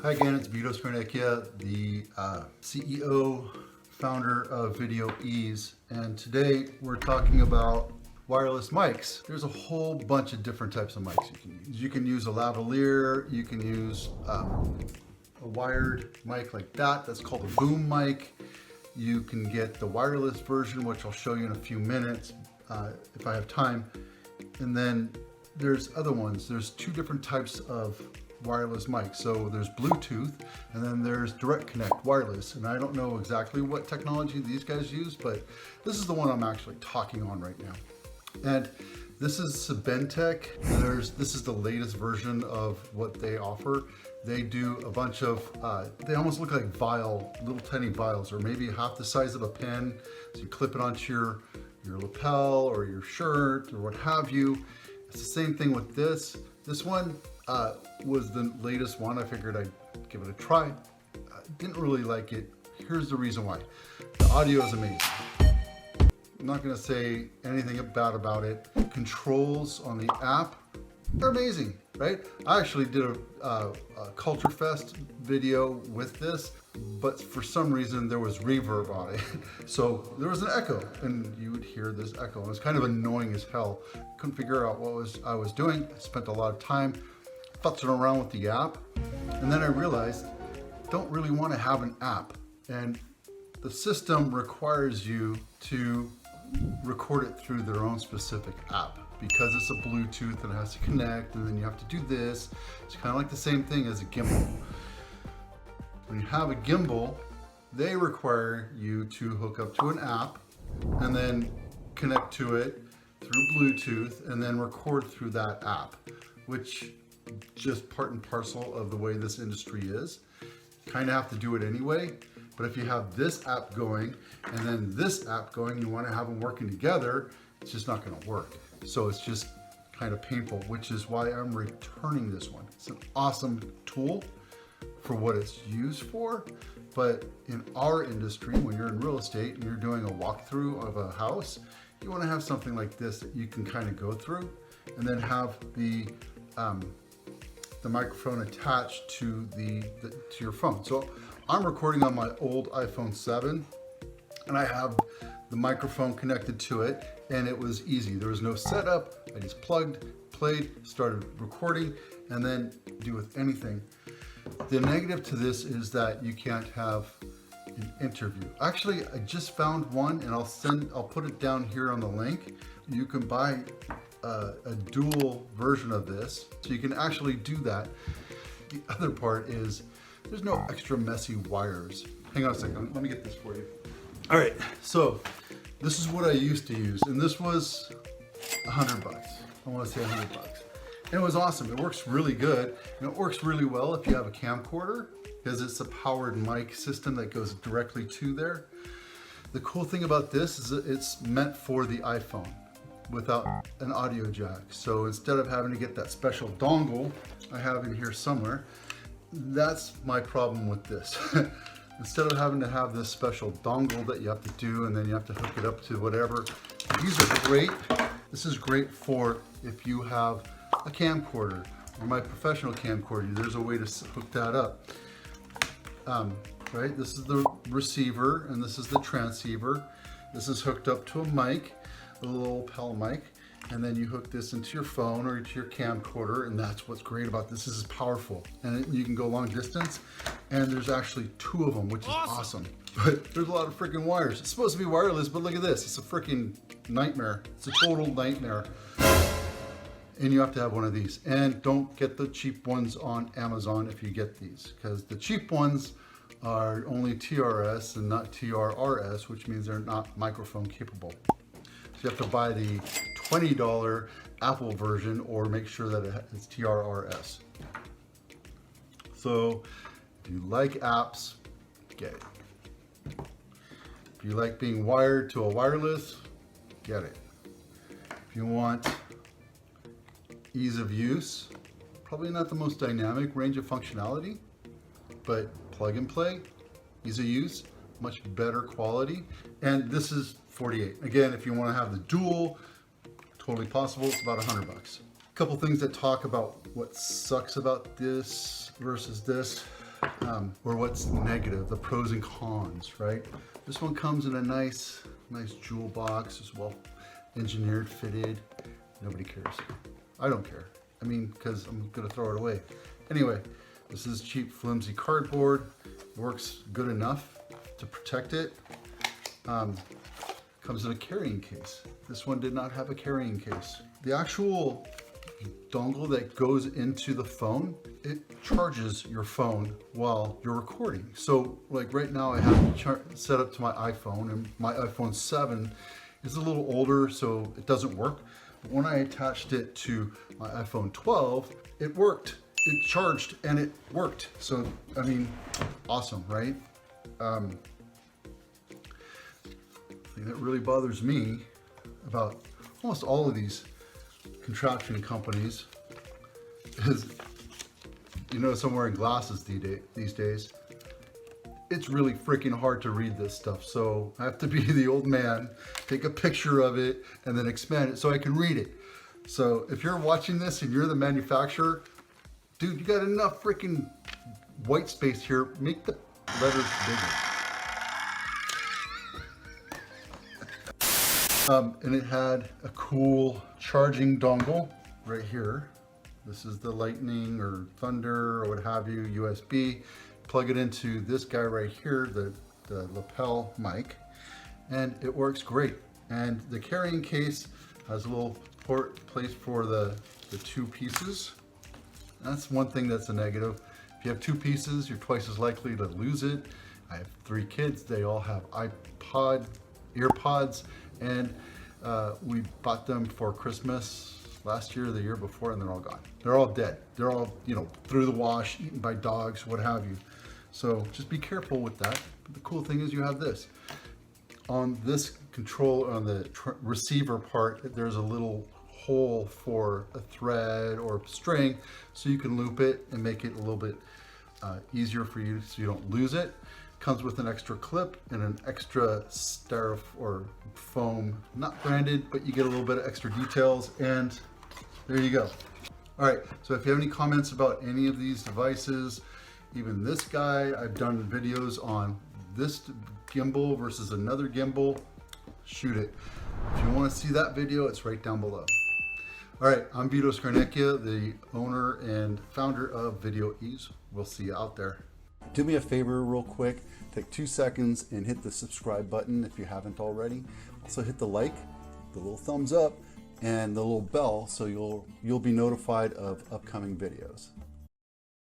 Hi again, it's Vito Spernicchia, the CEO, founder of Video Ease, and today we're talking about wireless mics. There's a whole bunch of different types of mics you can use. You can use a lavalier, you can use a wired mic like that, that's called a boom mic. You can get the wireless version, which I'll show you in a few minutes if I have time. And then there's other ones. There's two different types of wireless mics. So there's Bluetooth and then there's direct connect wireless. And I don't know exactly what technology these guys use, but this is the one I'm actually talking on right now. And this is sabine. This is the latest version of what they offer. They do a bunch of, they almost look like little tiny vials, or maybe half the size of a pen. So you clip it onto your lapel or your shirt or what have you. It's the same thing with this. This one was the latest one. I figured I'd give it a try. Didn't really like it. Here's the reason why. The audio is amazing. I'm not gonna say anything bad about it. Controls on the app are amazing, right? I actually did a Culture Fest video with this, but for some reason there was reverb on it. So there was an echo and you would hear this echo. It was kind of annoying as hell. Couldn't figure out what I was doing. I spent a lot of time futzing around with the app. And then I realized, don't really want to have an app. And the system requires you to record it through their own specific app because it's a Bluetooth and it has to connect, and then you have to do this. It's kind of like the same thing as a gimbal. When you have a gimbal, they require you to hook up to an app and then connect to it through Bluetooth and then record through that app, which just part and parcel of the way this industry is. You kind of have to do it anyway. But if you have this app going and then this app going, you want to have them working together, it's just not going to work. So it's just kind of painful, which is why I'm returning this one. It's an awesome tool for what it's used for. But in our industry, when you're in real estate and you're doing a walkthrough of a house, you want to have something like this that you can kind of go through and then have the microphone attached to to your phone. So I'm recording on my old iPhone 7 and I have the microphone connected to it, and it was easy. There was no setup. I just plugged, played, started recording, and then do with anything. The negative to this is that you can't have an interview. Actually, I just found one and I'll put it down here on the link. You can buy a dual version of this, so you can actually do that. The other part is there's no extra messy wires. Hang on a second, let me get this for you. All right, so this is what I used to use, and this was $100 bucks. I want to say $100 bucks. And it was awesome. It works really good, and it works really well if you have a camcorder, because it's a powered mic system that goes directly to there. The cool thing about this is that it's meant for the iPhone without an audio jack. So instead of having to get that special dongle I have in here somewhere, that's my problem with this. Instead of having to have this special dongle that you have to do and then you have to hook it up to whatever, these are great. This is great for if you have a camcorder or my professional camcorder. There's a way to hook that up. Right, this is the receiver and this is the transceiver. This is hooked up to a mic, a little lapel mic, and then you hook this into your phone or to your camcorder, and that's what's great about this. This is powerful, and you can go long distance, and there's actually two of them, which is awesome. But there's a lot of freaking wires. It's supposed to be wireless, but look at this. It's a freaking nightmare. It's a total nightmare. And you have to have one of these. And don't get the cheap ones on Amazon if you get these, because the cheap ones are only TRS and not TRRS, which means they're not microphone capable. So you have to buy the $20 Apple version or make sure that it's TRRS. So if you like apps, get it. If you like being wired to a wireless, get it. If you want ease of use, probably not the most dynamic range of functionality, but plug and play, ease of use, much better quality. And this is 48. Again, if you want to have the dual, totally possible. It's about $100 bucks. A couple things that talk about what sucks about this versus this. or what's negative, the pros and cons, right? This one comes in a nice jewel box. It's well engineered, fitted. Nobody cares. I don't care. I mean, because I'm gonna throw it away. Anyway, this is cheap, flimsy cardboard. It works good enough to protect it. Comes in a carrying case. This one did not have a carrying case. The actual dongle that goes into the phone, it charges your phone while you're recording. So like right now I have it set up to my iPhone, and my iPhone 7 is a little older, so it doesn't work. But when I attached it to my iPhone 12, it worked. It charged and it worked. So, I mean, awesome, right? The thing that really bothers me about almost all of these contraption companies is, you notice I'm wearing glasses these days. It's really freaking hard to read this stuff. So I have to be the old man, take a picture of it and then expand it so I can read it. So if you're watching this and you're the manufacturer, dude, you got enough freaking white space here. Make the letters bigger. And it had a cool charging dongle right here. This is the lightning or thunder or what have you, USB. Plug it into this guy right here, the lapel mic, and it works great. And the carrying case has a little place for the two pieces. That's one thing that's a negative. If you have two pieces, you're twice as likely to lose it. I have 3 kids. They all have earpods, and we bought them for Christmas last year, the year before, and they're all gone. They're all dead. They're all, through the wash, eaten by dogs, what have you. So just be careful with that. But the cool thing is you have this. On this control, on the receiver part, there's a little hole for a thread or string, so you can loop it and make it a little bit easier for you so you don't lose it. Comes with an extra clip and an extra styrofoam or foam, not branded, but you get a little bit of extra details, and there you go. All right, so if you have any comments about any of these devices, even this guy, I've done videos on this gimbal versus another gimbal, shoot it. If you want to see that video, it's right down below. All right, I'm Vito Scarnecchia, the owner and founder of Video Ease. We'll see you out there. Do me a favor real quick, take 2 seconds and hit the subscribe button if you haven't already. Also hit the like, the little thumbs up, and the little bell so you'll be notified of upcoming videos.